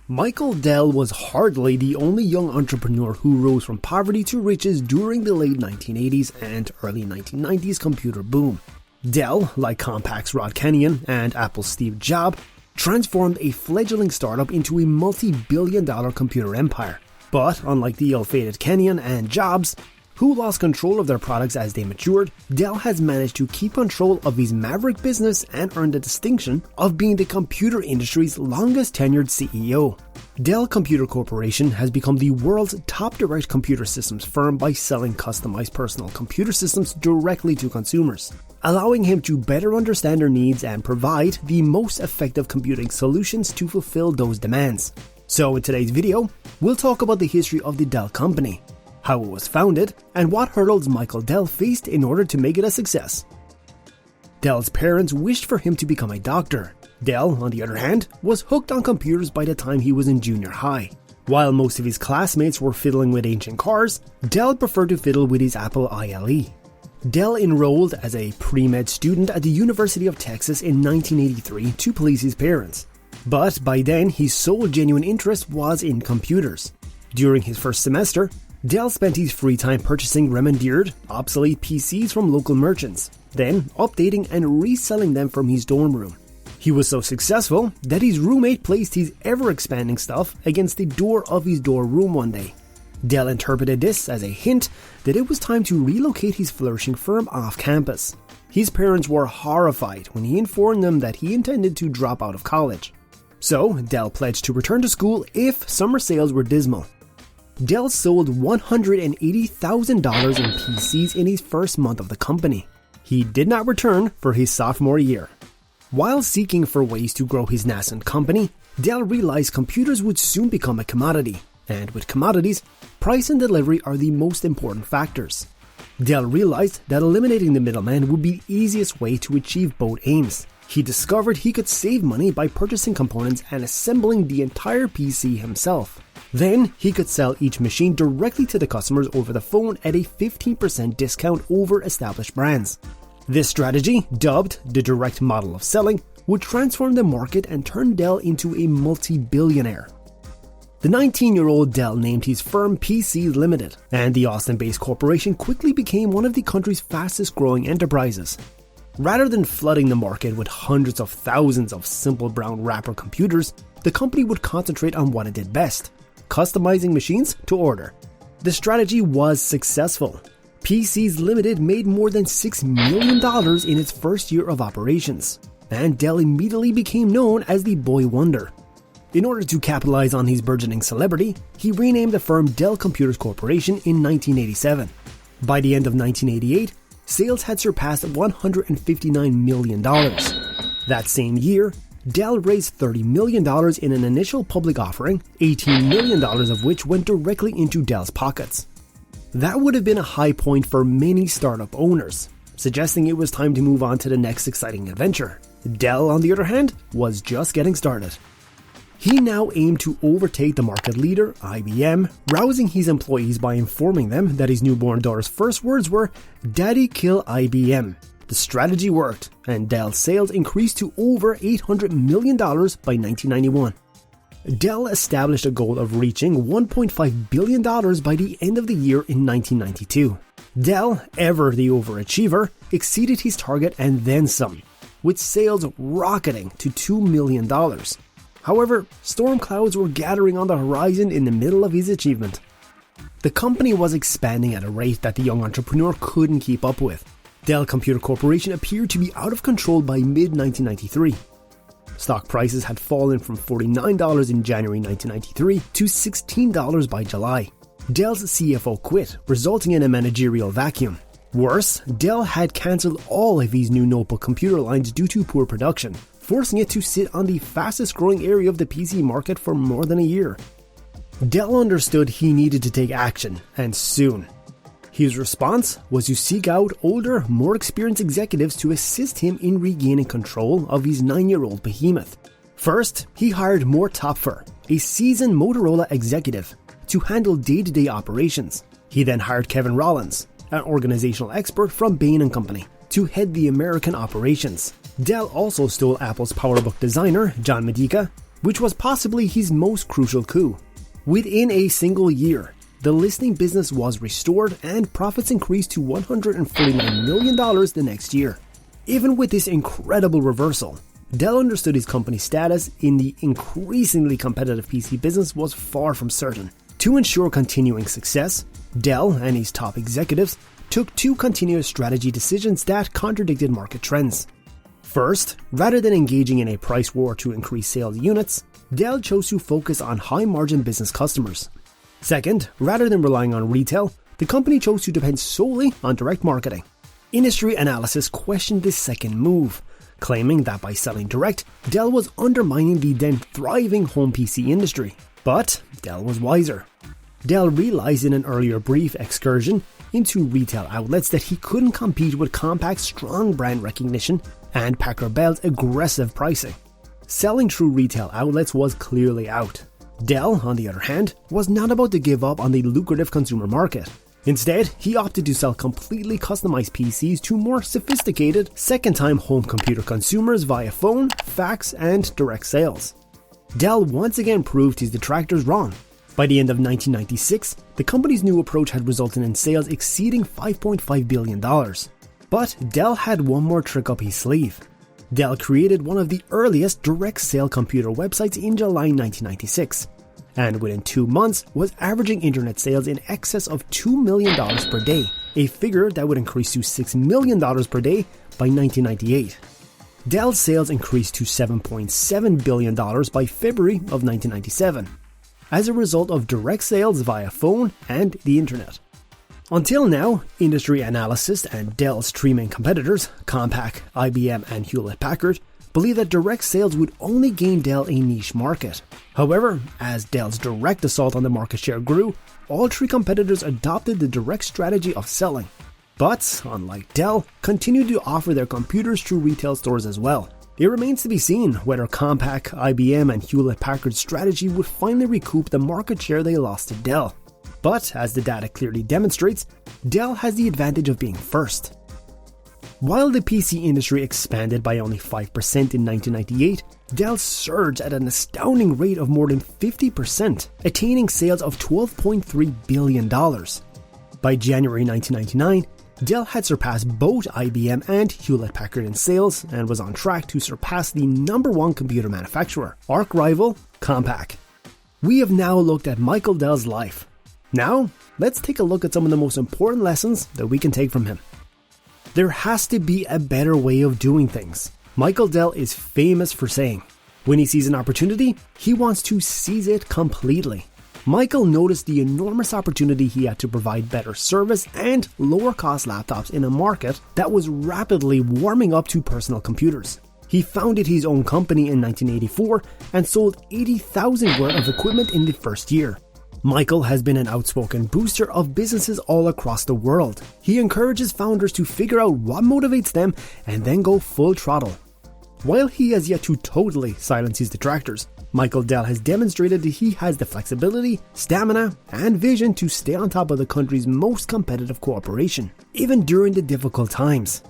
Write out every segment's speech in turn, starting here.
Michael Dell was hardly the only young entrepreneur who rose from poverty to riches during the late 1980s and early 1990s computer boom. Dell, like Compaq's Rod Kenyon and Apple's Steve Jobs, transformed a fledgling startup into a multi-billion-dollar computer empire. But unlike the ill-fated Kenyon and Jobs, who lost control of their products as they matured, Dell has managed to keep control of his maverick business and earned the distinction of being the computer industry's longest tenured CEO. Dell Computer Corporation has become the world's top direct computer systems firm by selling customized personal computer systems directly to consumers, allowing him to better understand their needs and provide the most effective computing solutions to fulfill those demands. So in today's video, we'll talk about the history of the Dell company, how it was founded, and what hurdles Michael Dell faced in order to make it a success. Dell's parents wished for him to become a doctor. Dell, on the other hand, was hooked on computers by the time he was in junior high. While most of his classmates were fiddling with ancient cars, Dell preferred to fiddle with his Apple ILE. Dell enrolled as a pre-med student at the University of Texas in 1983 to please his parents. But by then, his sole genuine interest was in computers. During his first semester, Dell spent his free time purchasing remediated, obsolete PCs from local merchants, then updating and reselling them from his dorm room. He was so successful that his roommate placed his ever-expanding stuff against the door of his dorm room one day. Dell interpreted this as a hint that it was time to relocate his flourishing firm off campus. His parents were horrified when he informed them that he intended to drop out of college. So, Dell pledged to return to school if summer sales were dismal. Dell sold $180,000 in PCs in his first month of the company. He did not return for his sophomore year. While seeking for ways to grow his nascent company, Dell realized computers would soon become a commodity, and with commodities, price and delivery are the most important factors. Dell realized that eliminating the middleman would be the easiest way to achieve both aims. He discovered he could save money by purchasing components and assembling the entire PC himself. Then, he could sell each machine directly to the customers over the phone at a 15% discount over established brands. This strategy, dubbed the direct model of selling, would transform the market and turn Dell into a multi-billionaire. The 19-year-old Dell named his firm PC Limited, and the Austin-based corporation quickly became one of the country's fastest-growing enterprises. Rather than flooding the market with hundreds of thousands of simple brown wrapper computers, the company would concentrate on what it did best: customizing machines to order. The strategy was successful. PCs Limited made more than $6 million in its first year of operations, and Dell immediately became known as the Boy Wonder. In order to capitalize on his burgeoning celebrity, he renamed the firm Dell Computers Corporation in 1987. By the end of 1988, sales had surpassed $159 million. That same year, Dell raised $30 million in an initial public offering, $18 million of which went directly into Dell's pockets. That would have been a high point for many startup owners, suggesting it was time to move on to the next exciting adventure. Dell, on the other hand, was just getting started. He now aimed to overtake the market leader, IBM, rousing his employees by informing them that his newborn daughter's first words were, "Daddy, kill IBM." The strategy worked, and Dell's sales increased to over $800 million by 1991. Dell established a goal of reaching $1.5 billion by the end of the year in 1992. Dell, ever the overachiever, exceeded his target and then some, with sales rocketing to $2 million. However, storm clouds were gathering on the horizon in the middle of his achievement. The company was expanding at a rate that the young entrepreneur couldn't keep up with. Dell Computer Corporation appeared to be out of control by mid-1993. Stock prices had fallen from $49 in January 1993 to $16 by July. Dell's CFO quit, resulting in a managerial vacuum. Worse, Dell had cancelled all of his new notebook computer lines due to poor production, forcing it to sit on the fastest growing area of the PC market for more than a year. Dell understood he needed to take action, and soon. His response was to seek out older, more experienced executives to assist him in regaining control of his 9-year-old behemoth. First, he hired Mort Topfer, a seasoned Motorola executive, to handle day-to-day operations. He then hired Kevin Rollins, an organizational expert from Bain & Company, to head the American operations. Dell also stole Apple's PowerBook designer, John Medica, which was possibly his most crucial coup. Within a single year, the listing business was restored and profits increased to $149 million the next year. Even with this incredible reversal, Dell understood his company's status in the increasingly competitive PC business was far from certain. To ensure continuing success, Dell and his top executives took two continuous strategy decisions that contradicted market trends. First, rather than engaging in a price war to increase sales units, Dell chose to focus on high-margin business customers. Second, rather than relying on retail, the company chose to depend solely on direct marketing. Industry analysis questioned this second move, claiming that by selling direct, Dell was undermining the then thriving home PC industry. But Dell was wiser. Dell realized in an earlier brief excursion into retail outlets that he couldn't compete with Compaq's strong brand recognition and Packard-Bell's aggressive pricing. Selling through retail outlets was clearly out. Dell, on the other hand, was not about to give up on the lucrative consumer market. Instead, he opted to sell completely customized PCs to more sophisticated, second-time home computer consumers via phone, fax, and direct sales. Dell once again proved his detractors wrong. By the end of 1996, the company's new approach had resulted in sales exceeding $5.5 billion. But Dell had one more trick up his sleeve. Dell created one of the earliest direct sale computer websites in July 1996, and within 2 months was averaging internet sales in excess of $2 million per day, a figure that would increase to $6 million per day by 1998. Dell's sales increased to $7.7 billion by February of 1997, as a result of direct sales via phone and the internet. Until now, industry analysts and Dell's three main competitors, Compaq, IBM, and Hewlett-Packard, believed that direct sales would only gain Dell a niche market. However, as Dell's direct assault on the market share grew, all three competitors adopted the direct strategy of selling. But, unlike Dell, continued to offer their computers through retail stores as well. It remains to be seen whether Compaq, IBM, and Hewlett-Packard's strategy would finally recoup the market share they lost to Dell. But, as the data clearly demonstrates, Dell has the advantage of being first. While the PC industry expanded by only 5% in 1998, Dell surged at an astounding rate of more than 50%, attaining sales of $12.3 billion. By January 1999, Dell had surpassed both IBM and Hewlett-Packard in sales and was on track to surpass the number one computer manufacturer, arch rival Compaq. We have now looked at Michael Dell's life. Now, let's take a look at some of the most important lessons that we can take from him. There has to be a better way of doing things. Michael Dell is famous for saying, when he sees an opportunity, he wants to seize it completely. Michael noticed the enormous opportunity he had to provide better service and lower cost laptops in a market that was rapidly warming up to personal computers. He founded his own company in 1984 and sold 80,000 worth of equipment in the first year. Michael has been an outspoken booster of businesses all across the world. He encourages founders to figure out what motivates them and then go full throttle. While he has yet to totally silence his detractors, Michael Dell has demonstrated that he has the flexibility, stamina, and vision to stay on top of the country's most competitive corporation, even during the difficult times.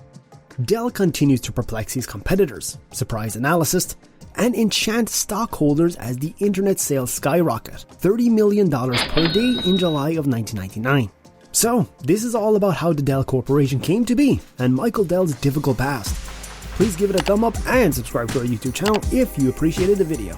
Dell continues to perplex his competitors, surprise analysts, and enchant stockholders as the internet sales skyrocket, $30 million per day in July of 1999. So, this is all about how the Dell Corporation came to be and Michael Dell's difficult past. Please give it a thumb up and subscribe to our YouTube channel if you appreciated the video.